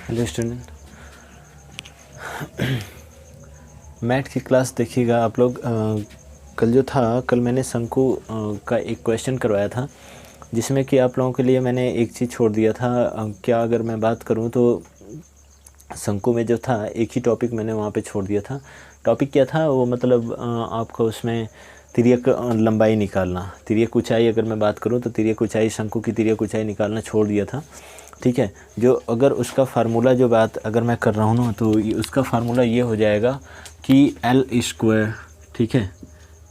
Hello student, math की class देखिएगा आप लोग। कल जो था, कल मैंने शंकु का एक क्वेश्चन करवाया था, जिसमें कि आप लोगों के लिए मैंने एक चीज़ छोड़ दिया था। क्या अगर मैं बात करूं तो शंकु में जो था एक ही टॉपिक मैंने वहाँ पे छोड़ दिया था। टॉपिक क्या था वो, मतलब आपको उसमें तिर्यक लंबाई निकालना, तिर्यक ऊंचाई, अगर मैं बात करूं तो तिर्यक ऊंचाई, शंकु की तिर्यक ऊंचाई निकालना छोड़ दिया था। ठीक है, जो अगर उसका फार्मूला जो बात अगर मैं कर रहा हूँ ना, तो उसका फार्मूला ये हो जाएगा कि एल स्क्वायर, ठीक है,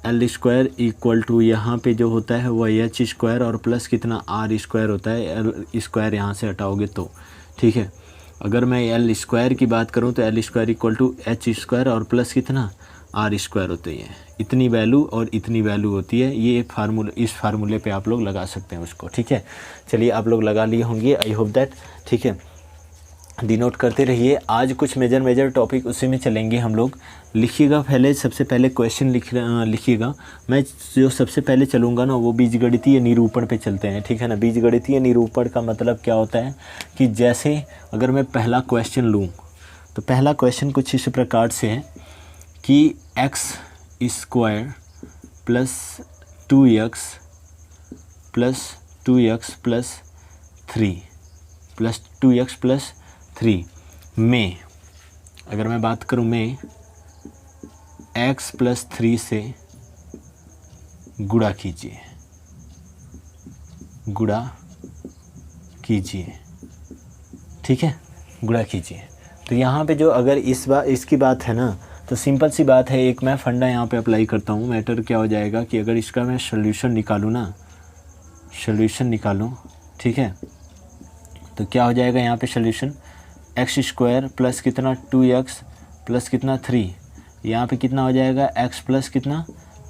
एल स्क्वायर इक्वल टू यहाँ पे जो होता है वह एच स्क्वायर और प्लस कितना आर स्क्वायर होता है। एल स्क्वायर यहाँ से हटाओगे तो, ठीक है, अगर मैं एल स्क्वायर की बात करूँ तो L square equal to H square और प्लस कितना आर स्क्वायर होती है। इतनी वैल्यू और इतनी वैल्यू होती है। ये फार्मूला, इस फार्मूले पे आप लोग लगा सकते हैं उसको। ठीक है, चलिए आप लोग लगा लिए होंगे, आई होप दैट। ठीक है, डिनोट करते रहिए। आज कुछ मेजर टॉपिक उसी में चलेंगे हम लोग। लिखिएगा, पहले सबसे पहले क्वेश्चन लिखिएगा। मैं जो सबसे पहले चलूँगा ना वो बीजगणितीय निरूपण पे चलते हैं। ठीक है ना, बीजगणितीय निरूपण का मतलब क्या होता है कि जैसे अगर मैं पहला क्वेश्चन लूँ तो पहला क्वेश्चन कुछ इस प्रकार से है कि x square plus 2x plus 2x plus 3 plus 2x plus 3 में, अगर मैं बात करूं में x प्लस 3 से गुणा कीजिए, गुणा कीजिए। ठीक है, गुणा कीजिए। तो यहाँ पे जो अगर इसकी बात है ना, तो सिंपल सी बात है। एक मैं फंडा यहाँ पे अप्लाई करता हूँ। मैटर क्या हो जाएगा कि अगर इसका मैं सोल्यूशन निकालूँ ना, सोल्यूशन निकालूँ, ठीक है, तो क्या हो जाएगा यहाँ पे सोल्यूशन, एक्स स्क्वायर प्लस कितना 2x प्लस कितना 3, यहाँ पे कितना हो जाएगा x प्लस कितना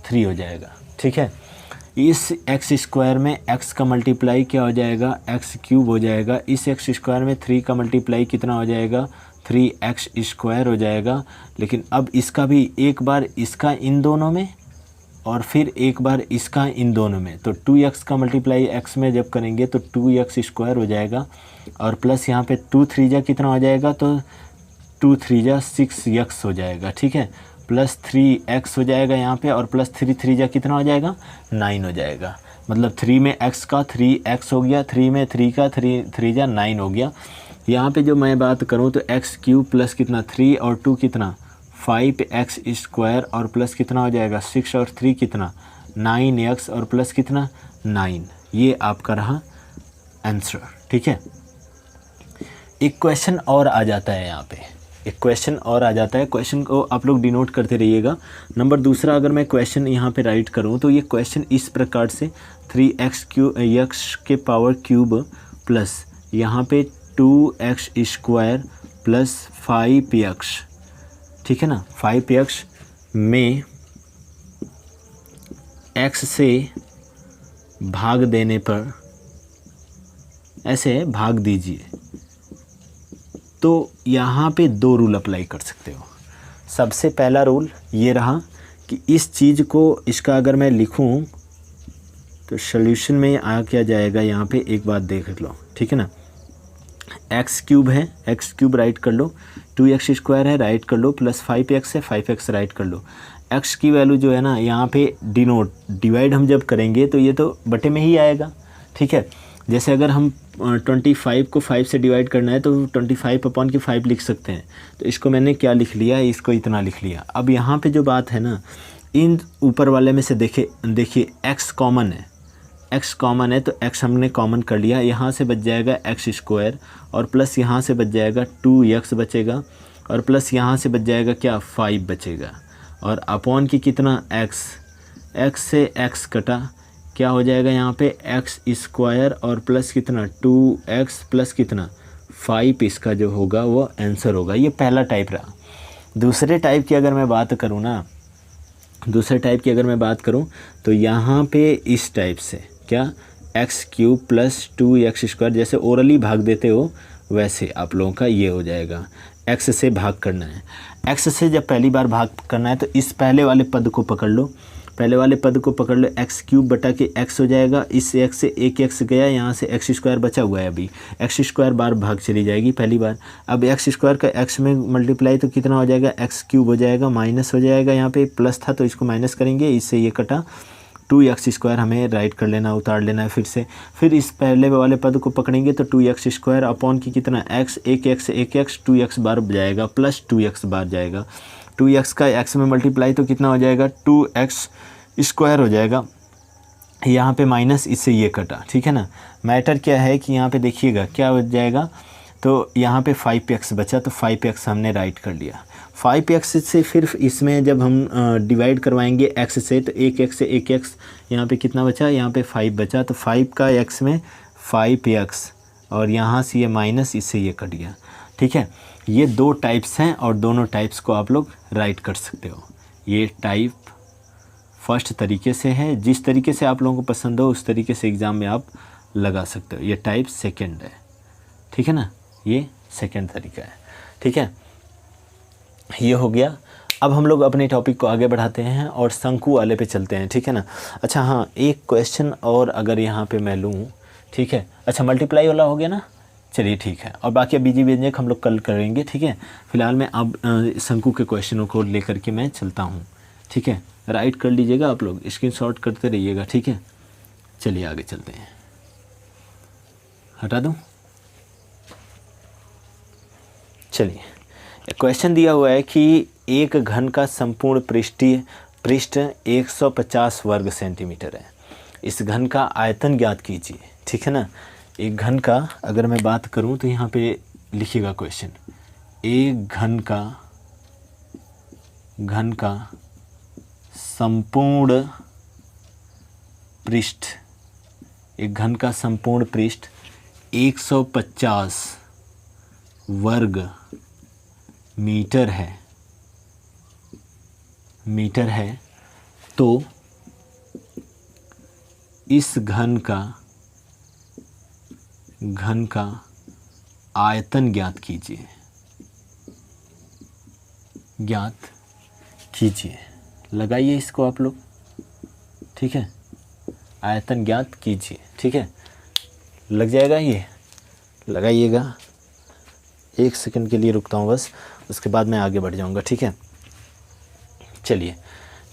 3 हो जाएगा। ठीक है, इस एक्स स्क्वायर में x का मल्टीप्लाई क्या हो जाएगा, x क्यूब हो जाएगा। इस एक्स स्क्वायर में 3 का मल्टीप्लाई कितना हो जाएगा, 3x स्क्वायर हो जाएगा। लेकिन अब इसका भी एक बार इसका इन दोनों में और फिर एक बार इसका इन दोनों में, तो 2x का मल्टीप्लाई x में जब करेंगे तो 2x स्क्वायर हो जाएगा। और प्लस यहाँ पे 2 3 जा कितना हो जाएगा, तो 2 3 जा 6x हो जाएगा। ठीक है, प्लस 3x हो जाएगा यहाँ पे, और प्लस 3 3 जा कितना हो जाएगा, 9 हो जाएगा। मतलब 3 में x का 3x हो गया, 3 में 3 का 3 3 जा 9 हो गया। यहाँ पे जो मैं बात करूँ तो x क्यूब प्लस कितना 3 और 2 कितना 5x स्क्वायर और प्लस कितना हो जाएगा 6 और 3 कितना 9x और प्लस कितना 9। ये आपका रहा आंसर। ठीक है, एक क्वेश्चन और आ जाता है यहाँ पे, एक क्वेश्चन और आ जाता है। क्वेश्चन को आप लोग डिनोट करते रहिएगा। नंबर दूसरा, अगर मैं क्वेश्चन यहाँ पे राइट करूँ तो ये क्वेश्चन इस प्रकार से 3x के पावर क्यूब प्लस यहाँ पे 2x स्क्वायर प्लस 5x, ठीक है ना, 5x में x से भाग देने पर ऐसे भाग दीजिए। तो यहाँ पे 2 रूल अप्लाई कर सकते हो। सबसे पहला रूल ये रहा कि इस चीज़ को, इसका अगर मैं लिखूँ तो सॉल्यूशन में आ क्या जाएगा, यहाँ पे एक बात देख लो। ठीक है ना, एक्स क्यूब है, एक्स क्यूब राइट कर लो, 2x स्क्वायर है राइट कर लो, प्लस 5x है 5x राइट कर लो। x की वैल्यू जो है ना यहाँ पे डिवाइड हम जब करेंगे तो ये तो बटे में ही आएगा। ठीक है, जैसे अगर हम 25 को 5 से डिवाइड करना है तो 25 अपॉन के 5 लिख सकते हैं। तो इसको मैंने क्या लिख लिया, इसको इतना लिख लिया। अब यहाँ पे जो बात है ना, इन ऊपर वाले में से देखिए x कॉमन है, x कॉमन है तो x हमने कॉमन कर लिया। यहाँ से बच जाएगा x स्क्वायर और प्लस यहाँ से बच जाएगा 2x बचेगा और प्लस यहाँ से बच जाएगा क्या 5 बचेगा। और अपॉन की कितना x से x कटा, क्या हो जाएगा यहाँ पे x स्क्वायर और प्लस कितना 2x प्लस कितना 5, इसका जो होगा वो आंसर होगा। ये पहला टाइप रहा। दूसरे टाइप की अगर मैं बात करूँ ना, दूसरे टाइप की अगर मैं बात करूँ तो यहाँ पे इस टाइप से क्या, x cube plus 2x square, जैसे ओरली भाग देते हो वैसे आप लोगों का ये हो जाएगा। एक्स से भाग करना है, एक्स से जब पहली बार भाग करना है तो इस पहले वाले पद को पकड़ लो, पहले वाले पद को पकड़ लो, एक्स क्यूब बटा के एक्स हो जाएगा, इस एक्स से एक एक्स गया, यहाँ से एक्स स्क्वायर बचा हुआ है, अभी एक्स स्क्वायर बार भाग चली जाएगी पहली बार। अब एक्स स्क्वायर का एक्स में मल्टीप्लाई तो कितना हो जाएगा, एक्स क्यूब हो जाएगा, माइनस हो जाएगा, यहाँ पे प्लस था तो इसको माइनस करेंगे, इससे ये कटा, 2x² हमें राइट कर लेना, उतार लेना है फिर से। फिर इस पहले वाले पद को पकड़ेंगे तो 2x² अपॉन की कितना x, एक एक्स 2x बार जाएगा, प्लस 2x बार जाएगा, 2x का x में मल्टीप्लाई तो कितना हो जाएगा, 2x² हो जाएगा, यहाँ पे माइनस, इससे ये कटा, ठीक है ना। मैटर क्या है कि यहाँ पे देखिएगा क्या हो जाएगा, तो यहाँ पे 5x बचा, तो 5x हमने राइट कर लिया। 5x से फिर इसमें जब हम डिवाइड करवाएंगे x से, तो एक x से एक x, यहाँ पे कितना बचा, यहाँ पे 5 बचा, तो 5 का x में 5x, और यहाँ से ये माइनस, इससे ये कट गया, ठीक है। ये दो टाइप्स हैं और दोनों टाइप्स को आप लोग राइट कर सकते हो। ये टाइप फर्स्ट तरीके से है, जिस तरीके से आप लोगों को पसंद हो उस तरीके से एग्ज़ाम में आप लगा सकते हो। ये टाइप सेकंड है, ठीक है ना, ये सेकंड तरीका है, ठीक है। ये हो गया। अब हम लोग अपने टॉपिक को आगे बढ़ाते हैं और शंकु वाले पे चलते हैं, ठीक है ना। अच्छा हाँ, एक क्वेश्चन और अगर यहाँ पे मैं लूँ, ठीक है। अच्छा मल्टीप्लाई वाला हो गया ना, चलिए ठीक है, और बाकी बीजी व्यंजक हम लोग कल करेंगे, ठीक है। फिलहाल मैं अब शंकु के क्वेश्चनों को लेकर के मैं चलता हूँ, ठीक है। राइट कर लीजिएगा आप लोग, स्क्रीनशॉट करते रहिएगा, ठीक है। चलिए आगे चलते हैं, हटा दूँ, चलिए। क्वेश्चन दिया हुआ है कि एक घन का संपूर्ण पृष्ठ 150 वर्ग सेंटीमीटर है, इस घन का आयतन ज्ञात कीजिए, ठीक है ना। एक घन का अगर मैं बात करूं तो यहाँ पे लिखिएगा क्वेश्चन, एक घन का संपूर्ण पृष्ठ, एक घन का संपूर्ण पृष्ठ 150 वर्ग मीटर है, तो इस घन का आयतन ज्ञात कीजिए, लगाइए इसको आप लोग, ठीक है। आयतन ज्ञात कीजिए, ठीक है, लग जाएगा, ये लगाइएगा। एक सेकंड के लिए रुकता हूँ बस, उसके बाद मैं आगे बढ़ जाऊँगा, ठीक है। चलिए,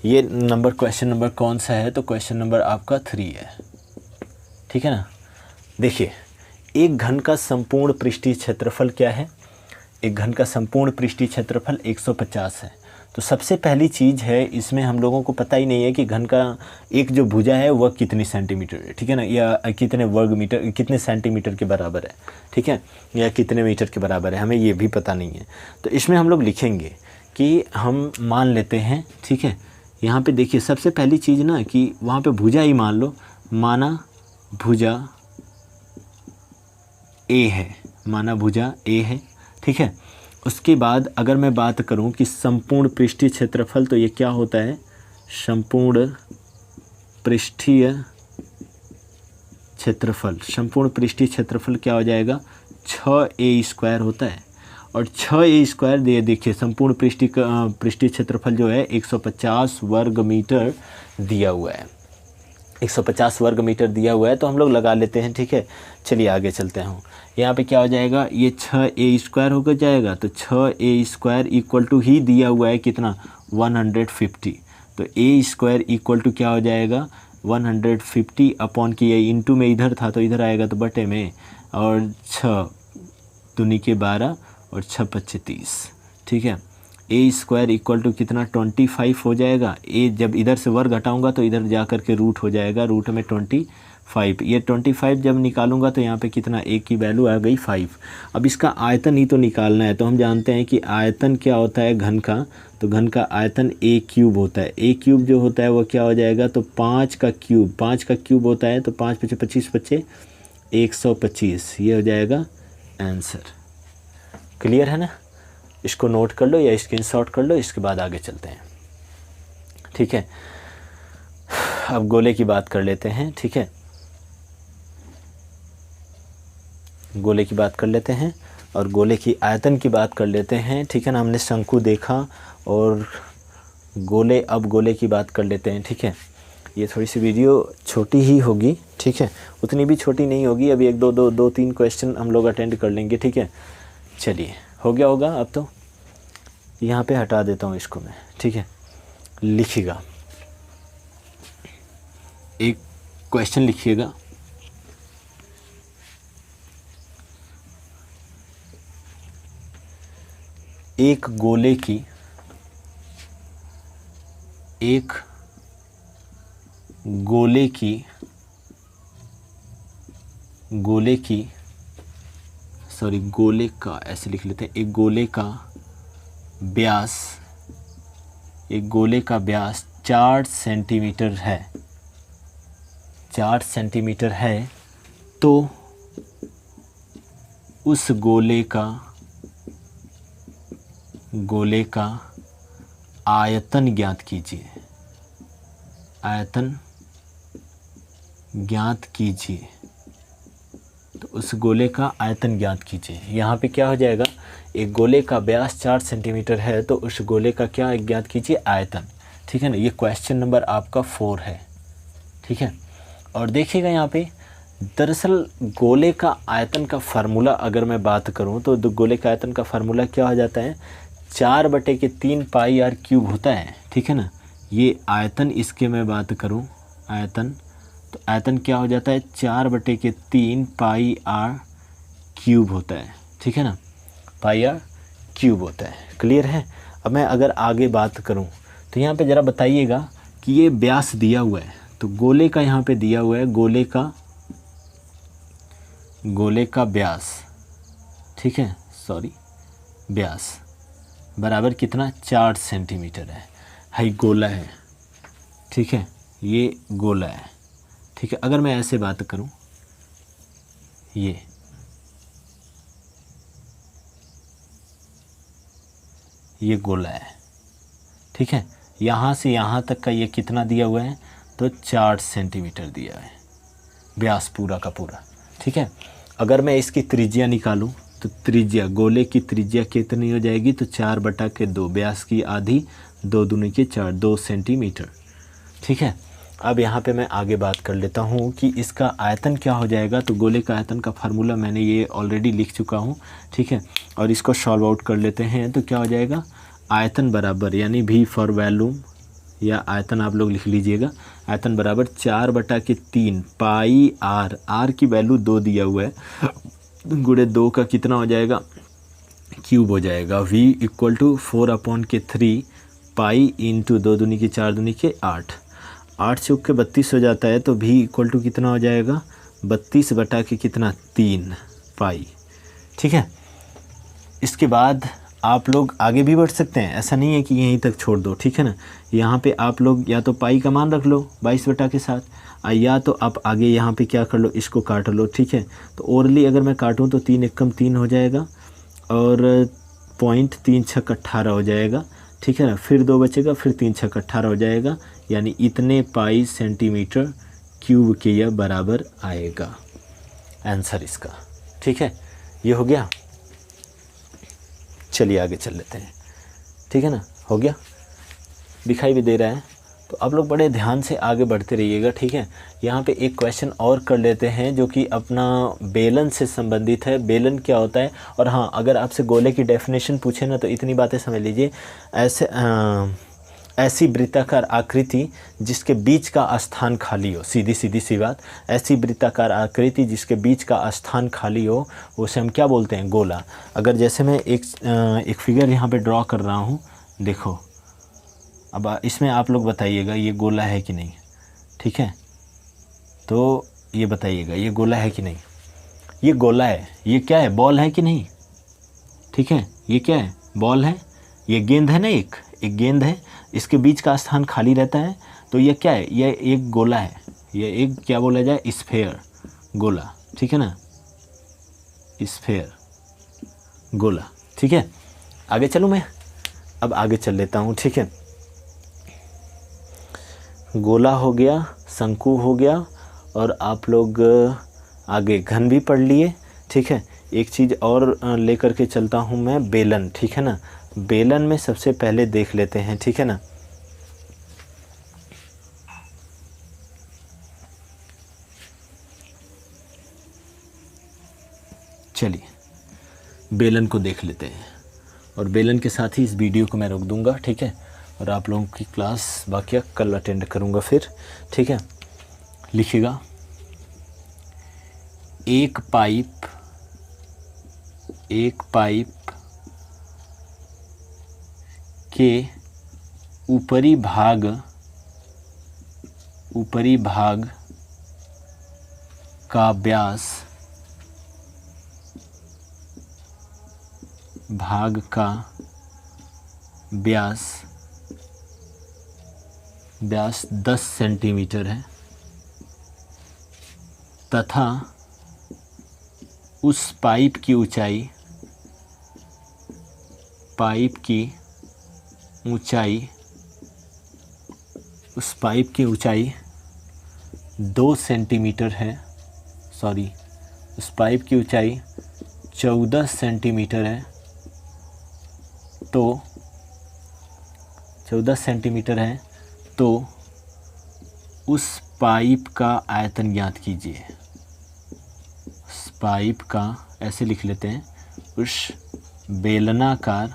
ये क्वेश्चन नंबर कौन सा है, तो क्वेश्चन नंबर आपका 3 है, ठीक है ना। देखिए, एक घन का संपूर्ण पृष्ठीय क्षेत्रफल क्या है, एक घन का संपूर्ण पृष्ठीय क्षेत्रफल 150 है। तो सबसे पहली चीज़ है, इसमें हम लोगों को पता ही नहीं है कि घन का एक जो भुजा है वह कितनी सेंटीमीटर है, ठीक है ना, या कितने वर्ग मीटर, कितने सेंटीमीटर के बराबर है, ठीक है, या कितने मीटर के बराबर है, हमें ये भी पता नहीं है। तो इसमें हम लोग लिखेंगे कि हम मान लेते हैं, ठीक है। यहाँ पे देखिए सबसे पहली चीज़ ना कि वहाँ पे भुजा ही मान लो, माना भुजा ए है, ठीक है। उसके बाद अगर मैं बात करूं कि संपूर्ण पृष्ठीय क्षेत्रफल, तो ये क्या होता है, संपूर्ण पृष्ठीय क्षेत्रफल क्या हो जाएगा, 6a² होता है। और 6a² देखिए, संपूर्ण पृष्ठीय क्षेत्रफल जो है 150 वर्ग मीटर दिया हुआ है, 150 वर्ग मीटर दिया हुआ है, तो हम लोग लगा लेते हैं, ठीक है। चलिए आगे चलते हैं। यहाँ पे क्या हो जाएगा, ये 6a² होकर जाएगा, तो 6a² इक्वल टू ही दिया हुआ है कितना, 150, तो a² इक्वल टू क्या हो जाएगा, 150 अपॉन की, ये इंटू में इधर था तो इधर आएगा तो बटे में, और 6 दूनी के 12 और 6 पच्चे 30, ठीक है। a² इक्वल टू कितना, 25 हो जाएगा। a जब इधर से वर्ग हटाऊंगा तो इधर जा कर के रूट हो जाएगा, रूट में 25, ये 25 जब निकालूंगा तो यहाँ पे कितना, a की वैल्यू आ गई 5। अब इसका आयतन ही तो निकालना है, तो हम जानते हैं कि आयतन क्या होता है घन का, तो घन का आयतन a³ होता है। a³ जो होता है वो क्या हो जाएगा, तो 5 का क्यूब होता है, तो 5 पचे 25 पचे 125, ये हो जाएगा आंसर। क्लियर है ना, इसको नोट कर लो या स्क्रीनशॉट कर लो, इसके बाद आगे चलते हैं, ठीक है। अब गोले की बात कर लेते हैं, ठीक है, गोले की बात कर लेते हैं और गोले की आयतन की बात कर लेते हैं, ठीक है ना। हमने शंकु देखा और गोले, अब गोले की बात कर लेते हैं, ठीक है। ये थोड़ी सी वीडियो छोटी ही होगी, ठीक है, उतनी भी छोटी नहीं होगी। अभी एक दो तीन क्वेश्चन हम लोग अटेंड कर लेंगे, ठीक है। चलिए, हो गया होगा। अब तो यहाँ पे हटा देता हूँ इसको मैं, ठीक है। लिखिएगा, एक क्वेश्चन लिखिएगा। एक गोले का ऐसे लिख लेते हैं। एक गोले का व्यास 4 सेंटीमीटर है, 4 सेंटीमीटर है, तो उस गोले का आयतन ज्ञात कीजिए। आयतन ज्ञात कीजिए, तो उस गोले का आयतन ज्ञात कीजिए। यहाँ पे क्या हो जाएगा, एक गोले का व्यास 4 सेंटीमीटर है, तो उस गोले का क्या ज्ञात कीजिए, आयतन, ठीक है ना। ये क्वेश्चन नंबर आपका 4 है, ठीक है। और देखिएगा यहाँ पे, दरअसल गोले का आयतन का फार्मूला अगर मैं बात करूँ तो गोले का आयतन का फार्मूला क्या हो जाता है, 4/3 पाई आर क्यूब होता है, ठीक है ना। ये आयतन, इसके मैं बात करूँ आयतन, तो आयतन क्या हो जाता है, 4/3 पाई आर क्यूब होता है, ठीक है ना। पाई आर क्यूब होता है, क्लियर है। अब मैं अगर आगे बात करूँ तो यहाँ पे ज़रा बताइएगा कि ये व्यास दिया हुआ है, तो गोले का यहाँ पे दिया हुआ है, गोले का व्यास, ठीक है, व्यास बराबर कितना, 4 सेंटीमीटर है। हाई गोला है, ठीक है, ये गोला है, ठीक है। अगर मैं ऐसे बात करूं, ये गोला है, ठीक है। यहाँ से यहाँ तक का ये कितना दिया हुआ है, तो 4 सेंटीमीटर दिया है व्यास पूरा का पूरा, ठीक है। अगर मैं इसकी त्रिज्या निकालूं तो त्रिज्या, गोले की त्रिज्या कितनी हो जाएगी, तो 4/2, व्यास की आधी, 2 दूनी के 4, 2 सेंटीमीटर, ठीक है। अब यहाँ पे मैं आगे बात कर लेता हूँ कि इसका आयतन क्या हो जाएगा। तो गोले का आयतन का फार्मूला मैंने ये ऑलरेडी लिख चुका हूँ, ठीक है। और इसको सॉल्व आउट कर लेते हैं, तो क्या हो जाएगा, आयतन बराबर, यानी V फॉर वॉल्यूम या आयतन आप लोग लिख लीजिएगा, आयतन बराबर 4/3 पाई आर की वैल्यू 2 दिया हुआ है, गुणे 2 का कितना हो जाएगा, क्यूब हो जाएगा। V = 4/3 पाई इंटू 2 दूनी की 4 दूनी के 8, 8 चौक के 32 हो जाता है, तो V = कितना हो जाएगा, 32/3 पाई, ठीक है। इसके बाद आप लोग आगे भी बढ़ सकते हैं, ऐसा नहीं है कि यहीं तक छोड़ दो, ठीक है ना। यहाँ पे आप लोग या तो पाई का मान रख लो 22 के साथ, या तो आप आगे यहाँ पे क्या कर लो, इसको काट लो, ठीक है। तो ओरली अगर मैं काटूँ तो 3 × 3 हो जाएगा, और 0.3 × 18 हो जाएगा, ठीक है ना। फिर 2 बचेगा, फिर 3 × 18 हो जाएगा, यानी इतने पाई सेंटीमीटर क्यूब के यह बराबर आएगा आंसर इसका, ठीक है। ये हो गया। चलिए आगे चल लेते हैं, ठीक है ना, हो गया, दिखाई भी दे रहा है। तो आप लोग बड़े ध्यान से आगे बढ़ते रहिएगा, ठीक है। यहाँ पे एक क्वेश्चन और कर लेते हैं जो कि अपना बेलन से संबंधित है। बेलन क्या होता है, और हाँ, अगर आपसे गोले की डेफिनेशन पूछे ना तो इतनी बातें समझ लीजिए, ऐसी वृत्ताकार आकृति जिसके बीच का स्थान खाली हो, सीधी सी बात, ऐसी वृत्ताकार आकृति जिसके बीच का स्थान खाली हो, उसे हम क्या बोलते हैं, गोला। अगर जैसे मैं एक फिगर यहाँ पे ड्रॉ कर रहा हूँ, देखो, अब इसमें आप लोग बताइएगा ये गोला है कि नहीं, ठीक है। तो ये बताइएगा ये गोला है कि नहीं, ये गोला है। ये क्या है, बॉल है कि नहीं, ठीक है। ये क्या है, बॉल है। ये गेंद है ना, एक गेंद है, इसके बीच का स्थान खाली रहता है, तो ये क्या है, ये एक गोला है। ये एक क्या बोला जाए, स्फेयर, गोला, ठीक है ना, स्फेयर, गोला, ठीक है। आगे चलूँ मैं, अब आगे चल लेता हूँ, ठीक है। गोला हो गया, शंकु हो गया, और आप लोग आगे घन भी पढ़ लिए, ठीक है। एक चीज़ और लेकर के चलता हूँ मैं, बेलन, ठीक है ना। बेलन में सबसे पहले देख लेते हैं, ठीक है ना। चलिए बेलन को देख लेते हैं, और बेलन के साथ ही इस वीडियो को मैं रोक दूंगा, ठीक है। और आप लोगों की क्लास बाकी कल अटेंड करूंगा फिर, ठीक है। लिखिएगा, एक पाइप के ऊपरी भाग का व्यास व्यास 10 सेंटीमीटर है तथा उस पाइप की ऊंचाई 2 सेंटीमीटर है, सॉरी उस पाइप की ऊंचाई 14 सेंटीमीटर है, तो 14 सेंटीमीटर है, तो उस पाइप का आयतन ज्ञात कीजिए। उस पाइप का, ऐसे लिख लेते हैं, उस बेलनाकार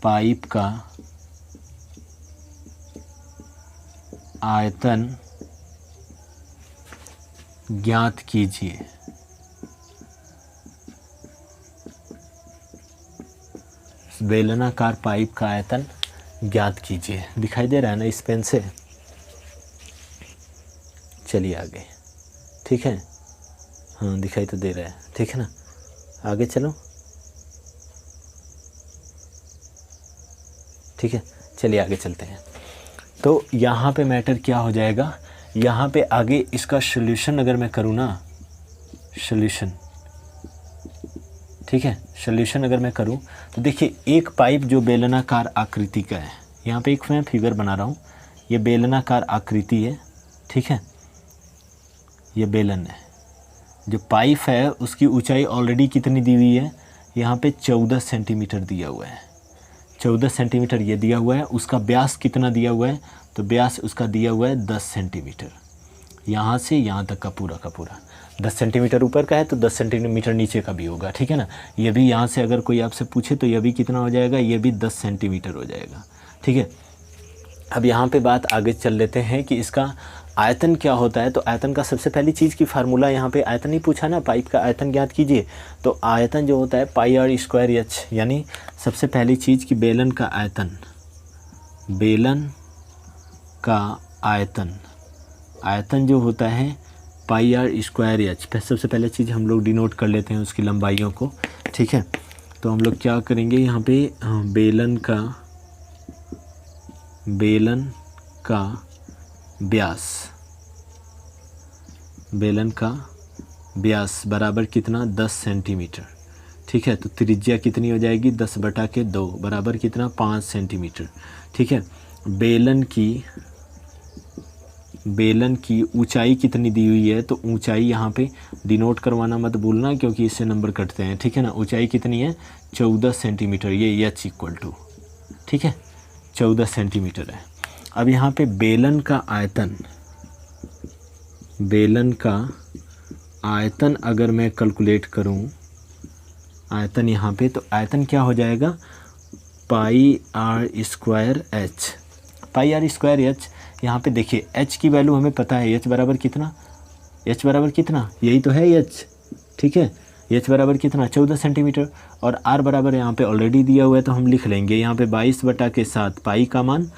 पाइप का आयतन ज्ञात कीजिए। बेलनाकार पाइप का आयतन ज्ञात कीजिए। दिखाई दे रहा है ना इस पेन से? चलिए आगे, ठीक है। हाँ दिखाई तो दे रहा है, ठीक है ना। आगे चलो, ठीक है। चलिए आगे चलते हैं। तो यहाँ पे मैटर क्या हो जाएगा, यहाँ पे आगे इसका सॉल्यूशन अगर मैं करूँ ना, सॉल्यूशन, ठीक है, सॉल्यूशन अगर मैं करूँ तो देखिए एक पाइप जो बेलनाकार आकृति का है, यहाँ पे एक मैं फिगर बना रहा हूँ, ये बेलनाकार आकृति है, ठीक है। ये बेलन है, जो पाइप है उसकी ऊंचाई ऑलरेडी कितनी दी हुई है, यहाँ पे 14 सेंटीमीटर दिया हुआ है। 14 सेंटीमीटर ये दिया हुआ है। उसका व्यास कितना दिया हुआ है, तो व्यास उसका दिया हुआ है 10 सेंटीमीटर। यहाँ से यहाँ तक का पूरा 10 सेंटीमीटर ऊपर का है, तो 10 सेंटीमीटर नीचे का भी होगा, ठीक है ना। ये भी यहाँ से अगर कोई आपसे पूछे तो ये भी कितना हो जाएगा, ये भी 10 सेंटीमीटर हो जाएगा, ठीक है। अब यहाँ पे बात आगे चल लेते हैं कि इसका आयतन क्या होता है। तो आयतन का सबसे पहली चीज़ की फार्मूला, यहाँ पे आयतन ही पूछा ना, पाइप का आयतन ज्ञात कीजिए। तो आयतन जो होता है पाई आर स्क्वायर एच, यानी सबसे पहली चीज़ की बेलन का आयतन, बेलन का आयतन जो होता है पाई आर स्क्वायर एच। सबसे पहले चीज़ हम लोग डिनोट कर लेते हैं उसकी लंबाइयों को, ठीक है। तो हम लोग क्या करेंगे यहाँ पे, बेलन का व्यास बराबर कितना, 10 सेंटीमीटर, ठीक है। तो त्रिज्या कितनी हो जाएगी, 10/2 बराबर कितना, 5 सेंटीमीटर, ठीक है। बेलन की ऊंचाई कितनी दी हुई है, तो ऊंचाई यहाँ पे डिनोट करवाना मत भूलना, क्योंकि इससे नंबर कटते हैं, ठीक है ना। ऊंचाई कितनी है, 14 सेंटीमीटर, ये एच इक्वल टू, ठीक है, 14 सेंटीमीटर है। अब यहाँ पे बेलन का आयतन अगर मैं कैलकुलेट करूँ, आयतन यहाँ पे, तो आयतन क्या हो जाएगा, पाई आर स्क्वायर एच। यहाँ पे देखिए h की वैल्यू हमें पता है, h बराबर कितना, यही तो है h, ठीक है। h बराबर कितना, 14 सेंटीमीटर, और r बराबर यहाँ पे ऑलरेडी दिया हुआ है, तो हम लिख लेंगे यहाँ पे 22/7 पाई का मान,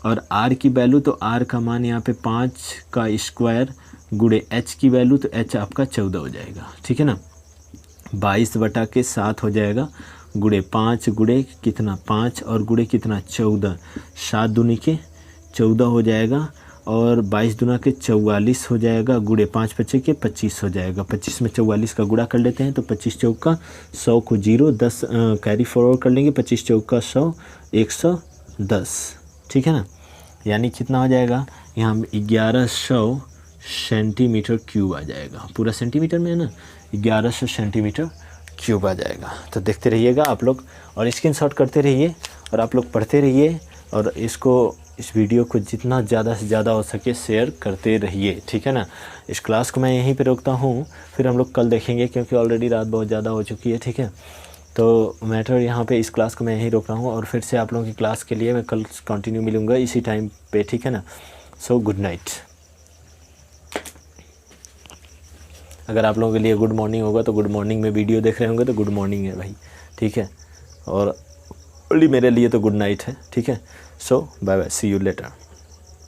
और r की वैल्यू, तो r का मान यहाँ पे 5 का स्क्वायर गुणे h की वैल्यू, तो h आपका 14 हो जाएगा, ठीक है ना। 22/7 हो जाएगा, गुणे 5 गुणे कितना 5 और गुणे कितना 14, 7 दूनी के 14 हो जाएगा, और 22 दूना के 44 हो जाएगा, गुणे 5 बचे के 25 हो जाएगा। 25 में 44 का गुणा कर लेते हैं, तो 25 चौका 100 को 0, 10 कैरी फॉरवर्ड कर लेंगे, 25 चौका 100, 110, ठीक है ना। यानी कितना हो जाएगा, यहाँ 1100 सेंटीमीटर क्यूब आ जाएगा। पूरा सेंटीमीटर में है ना, 1100 सेंटीमीटर क्यूब आ जाएगा। तो देखते रहिएगा आप लोग, और स्क्रीनशॉट करते रहिए, और आप लोग पढ़ते रहिए, और इसको इस वीडियो को जितना ज़्यादा से ज़्यादा हो सके शेयर करते रहिए, ठीक है ना। इस क्लास को मैं यहीं पे रोकता हूँ, फिर हम लोग कल देखेंगे क्योंकि ऑलरेडी रात बहुत ज़्यादा हो चुकी है, ठीक है। तो मैटर यहाँ पे इस क्लास को मैं यहीं रोक रहा हूँ और फिर से आप लोगों की क्लास के लिए मैं कल कंटिन्यू मिलूँगा इसी टाइम पे, ठीक है ना। So good night. अगर आप लोगों के लिए गुड मॉर्निंग होगा तो गुड मॉर्निंग में वीडियो देख रहे होंगे तो गुड मॉर्निंग है भाई, ठीक है। और ओनली मेरे लिए तो गुड नाइट है, ठीक है। So bye bye, see you letter.